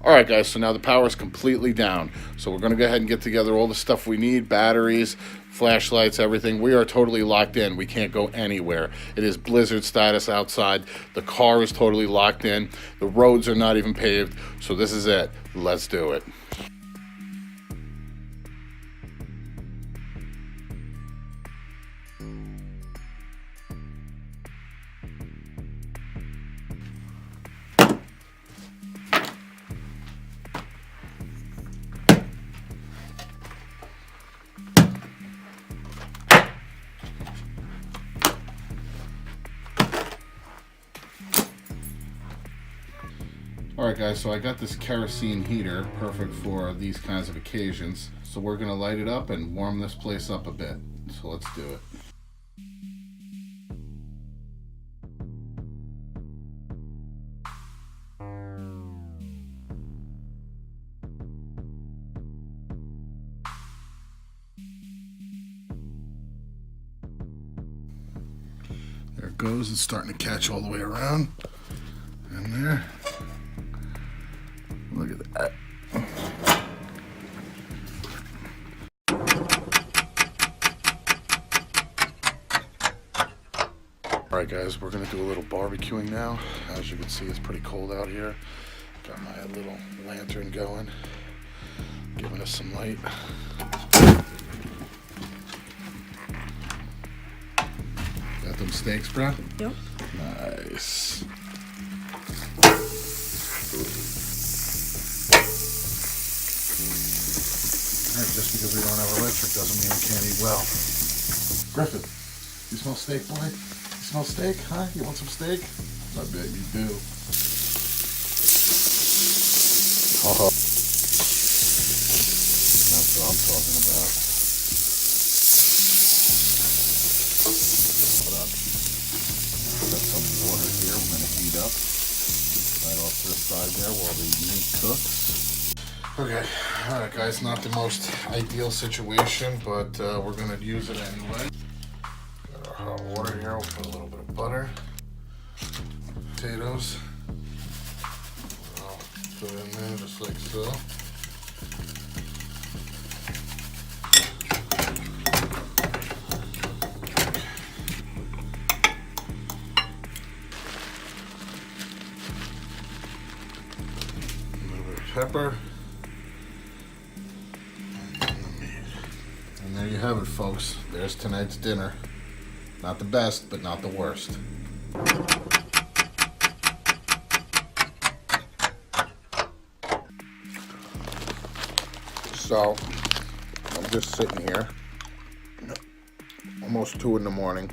Alright guys, so now the power is completely down. So we're going to go ahead and get together all the stuff we need, batteries, flashlights, everything. We are totally locked in. We can't go anywhere. It is blizzard status outside. The car is totally locked in. The roads are not even paved. So this is it. Let's do it. Alright guys, so I got this kerosene heater, perfect for these kinds of occasions. So we're going to light it up and warm this place up a bit. So let's do it. There it goes, it's starting to catch all the way around. In there. Look at that. Alright guys, we're going to do a little barbecuing now. As you can see, it's pretty cold out here. Got my little lantern going, giving us some light. Got them steaks, bro? Yep. Nice. Just because we don't have electric doesn't mean we can't eat well. Griffin, you smell steak, boy? You smell steak, huh? You want some steak? I bet you do. Oh. That's what I'm talking about. Hold up. Got some water here we're going to heat up. Right off to the side there while the meat cooks. Okay, alright guys, not the most ideal situation, but we're going to use it anyway. Got our hot water here, we'll put a little bit of butter, potatoes, I'll put it in there just like so. A little bit of pepper. And there you have it, folks. There's tonight's dinner. Not the best, but not the worst. So, I'm just sitting here. Almost 2 in the morning.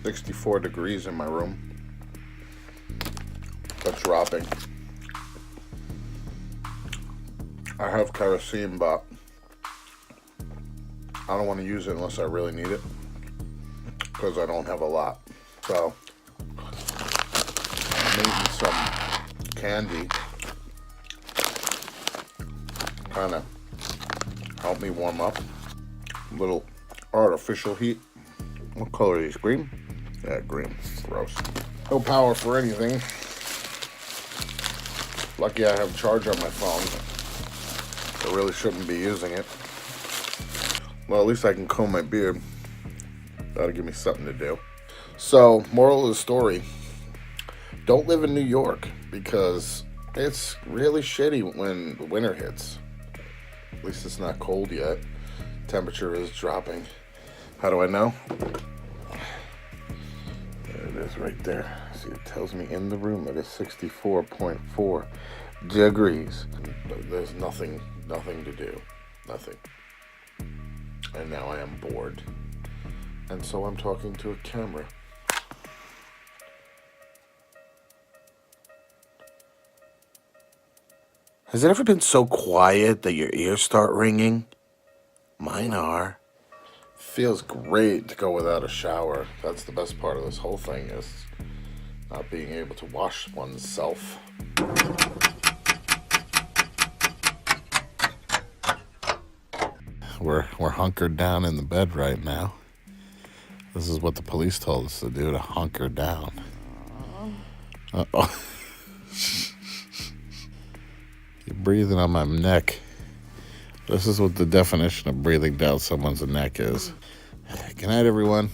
64 degrees in my room. But dropping. I have kerosene, but I don't want to use it unless I really need it, because I don't have a lot. So, I'm eating some candy, kind of help me warm up. A little artificial heat. What color are these? Green? Yeah, green. Gross. No power for anything. Lucky I have charge on my phone. I really shouldn't be using it. Well, at least I can comb my beard. That'll give me something to do. So, moral of the story, don't live in New York because it's really shitty when the winter hits. At least it's not cold yet. Temperature is dropping. How do I know? There it is right there. See, it tells me in the room it is 64.4 degrees. There's nothing to do. Nothing. And now I am bored. And so I'm talking to a camera. Has it ever been so quiet that your ears start ringing? Mine are. Feels great to go without a shower. That's the best part of this whole thing, is not being able to wash oneself. We're hunkered down in the bed right now. This is what the police told us to do, to hunker down. Uh-oh. You're breathing on my neck. This is what the definition of breathing down someone's neck is. Good night, everyone.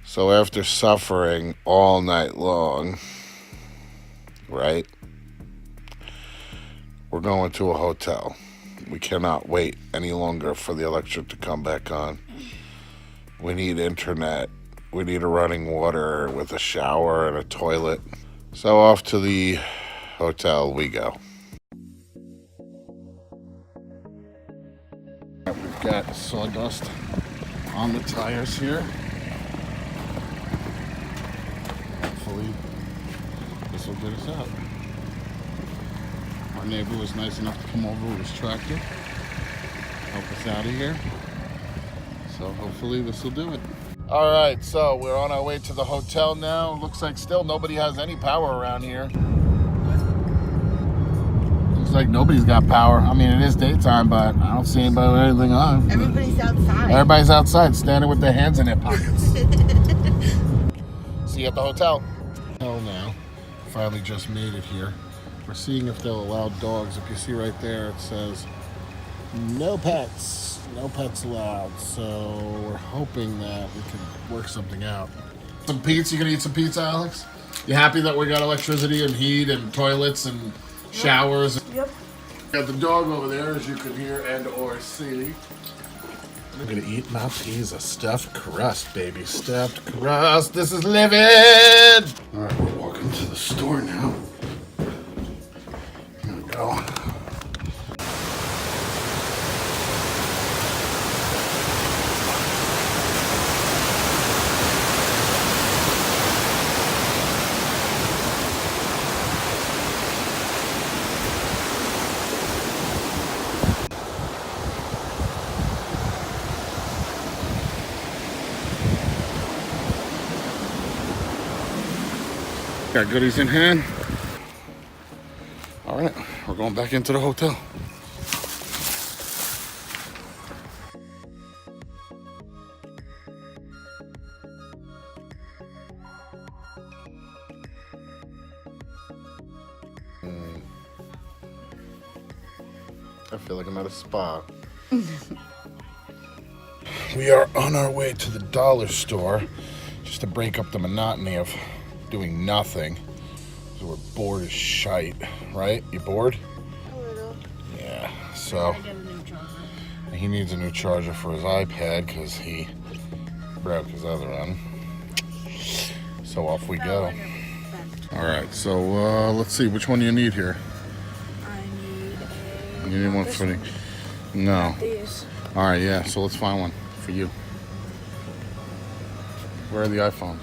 So after suffering all night long, right, we're going to a hotel. We cannot wait any longer for the electric to come back on. We need internet. We need a running water with a shower and a toilet. So off to the hotel we go. We've got sawdust on the tires here. Hopefully this will get us out. Our neighbor was nice enough to come over with his tractor, help us out of here. So hopefully this will do it. All right, so we're on our way to the hotel now. Looks like still nobody has any power around here. Looks like nobody's got power. I mean, it is daytime, but I don't see anybody with anything on. Everybody's outside. Everybody's outside, standing with their hands in their pockets. See you at the hotel. Hell now. Finally just made it here. We're seeing if they'll allow dogs. If you see right there, it says, no pets. No pets allowed. So we're hoping that we can work something out. Some pizza? You gonna eat some pizza, Alex? You happy that we got electricity and heat and toilets and showers? Yep. Got the dog over there, as you can hear and or see. We're gonna eat my pizza. Stuffed crust, baby. Stuffed crust. This is living! Alright, we're walking to the store now. Here we go. Got goodies in hand. All right, we're going back into the hotel. I feel like I'm at a spa. We are on our way to the dollar store just to break up the monotony of doing nothing. So we're bored as shite, right? You bored? A little. Yeah, so I got a new charger. he needs a new charger for his iPad because he broke his other one. So off we go. All right, so let's see, which one do you need here? I need You need one for the... No. these. All right, yeah, so let's find one for you. Where are the iPhones?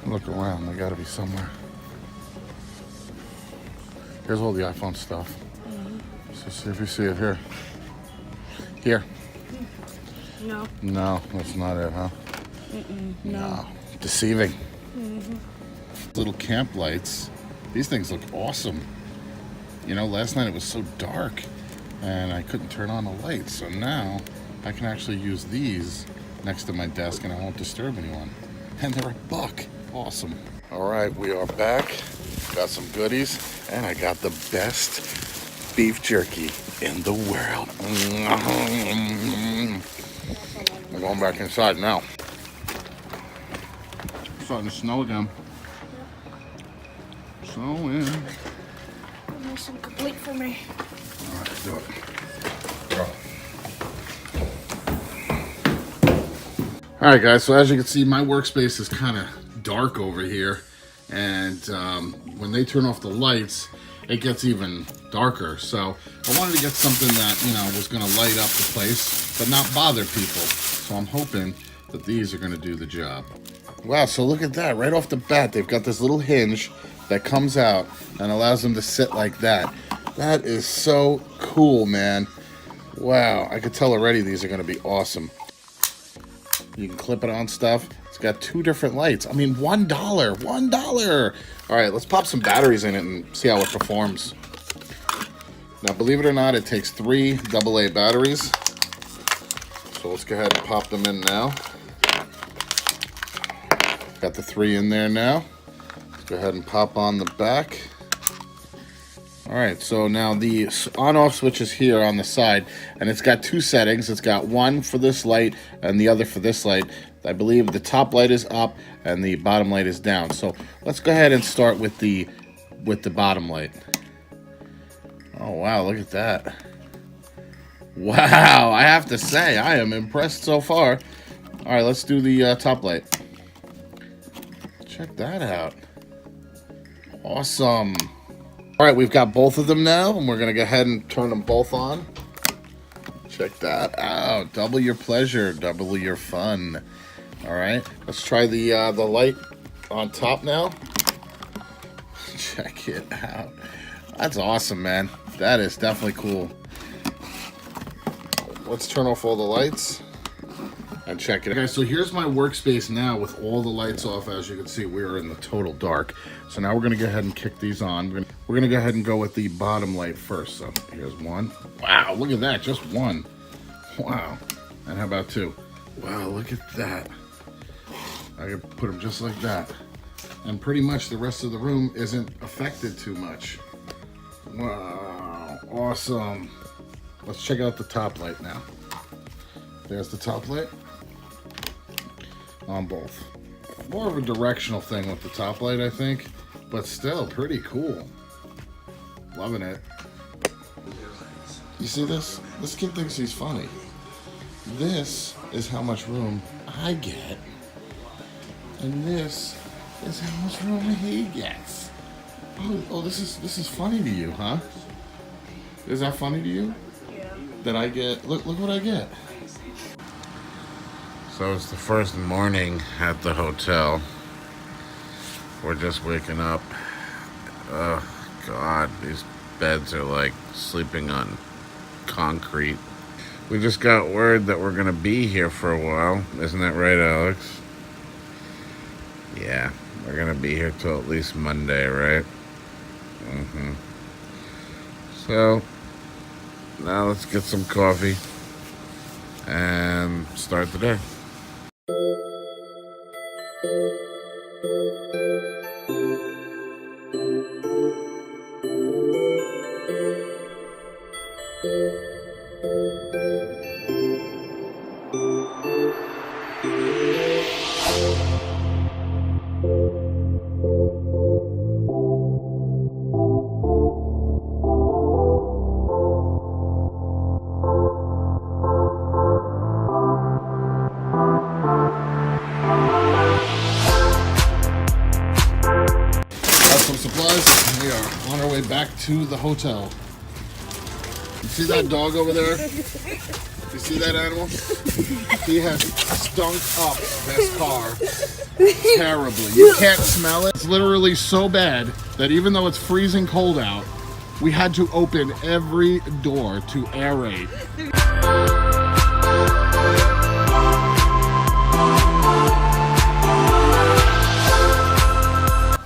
Look around, they gotta be somewhere. Here's all the iPhone stuff. So see if you see it here. Here. No. No, that's not it, huh? No. Deceiving. Little camp lights. These things look awesome. You know, last night it was so dark. and I couldn't turn on the lights. So now I can actually use these next to my desk and I won't disturb anyone. And they're $1. Awesome. All right, we are back. Got some goodies, and I got the best beef jerky in the world. I'm going back inside now. It's starting to snow again. Snowing. Mission complete for me. All right, do it. Go. All right, guys, so as you can see, my workspace is kind of dark over here. And when they turn off the lights, it gets even darker. So I wanted to get something that, you know, was going to light up the place, but not bother people. So I'm hoping that these are going to do the job. Wow, so look at that. Right off the bat, they've got this little hinge that comes out and allows them to sit like that. That is so cool, man. Wow, I could tell already these are going to be awesome. You can clip it on stuff. It's got 2 different lights. I mean, $1. $1. All right, let's pop some batteries in it and see how it performs. Now, believe it or not, it takes 3 AA batteries. So let's go ahead and pop them in now. Got the 3 in there now. Let's go ahead and pop on the back. All right, so now the on-off switch is here on the side, and it's got 2 settings. It's got one for this light and the other for this light. I believe the top light is up and the bottom light is down. So let's go ahead and start with the bottom light. Oh, wow, look at that. Wow, I have to say, I am impressed so far. All right, let's do the top light. Check that out. Awesome. All right, we've got both of them now, and we're gonna go ahead and turn them both on. Check that out. Double your pleasure, double your fun. All right, let's try the light on top now. Check it out. That's awesome, man. That is definitely cool. Let's turn off all the lights and check it out. Okay, so here's my workspace now with all the lights off. As you can see, we're in the total dark. So now we're gonna go ahead and kick these on. We're gonna go ahead and go with the bottom light first. So here's one. Wow, look at that, just one. Wow, and how about 2? Wow, look at that. I can put them just like that. And pretty much the rest of the room isn't affected too much. Wow, awesome. Let's check out the top light now. There's the top light on both. More of a directional thing with the top light, I think, but still pretty cool. Loving it. You see this? This kid thinks he's funny. This is how much room I get, and this is how much room he gets. Oh, this is funny to you, huh? Is that funny to you? Yeah. That I get, look what I get. So it's the first morning at the hotel. We're just waking up. Oh God, these beds are like sleeping on concrete. We just got word that we're gonna be here for a while. Isn't that right, Alex? Yeah, we're gonna be here till at least Monday, right? Mm-hmm. So now let's get some coffee and start the day. We are on our way back to the hotel. You see that dog over there? You see that animal? He has stunk up this car terribly. You can't smell it. It's literally so bad that even though it's freezing cold out, we had to open every door to aerate.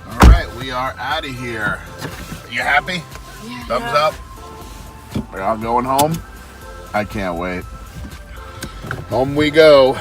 All right, we are out of here. You happy? Yeah. Thumbs up? We're all going home. I can't wait. Home we go.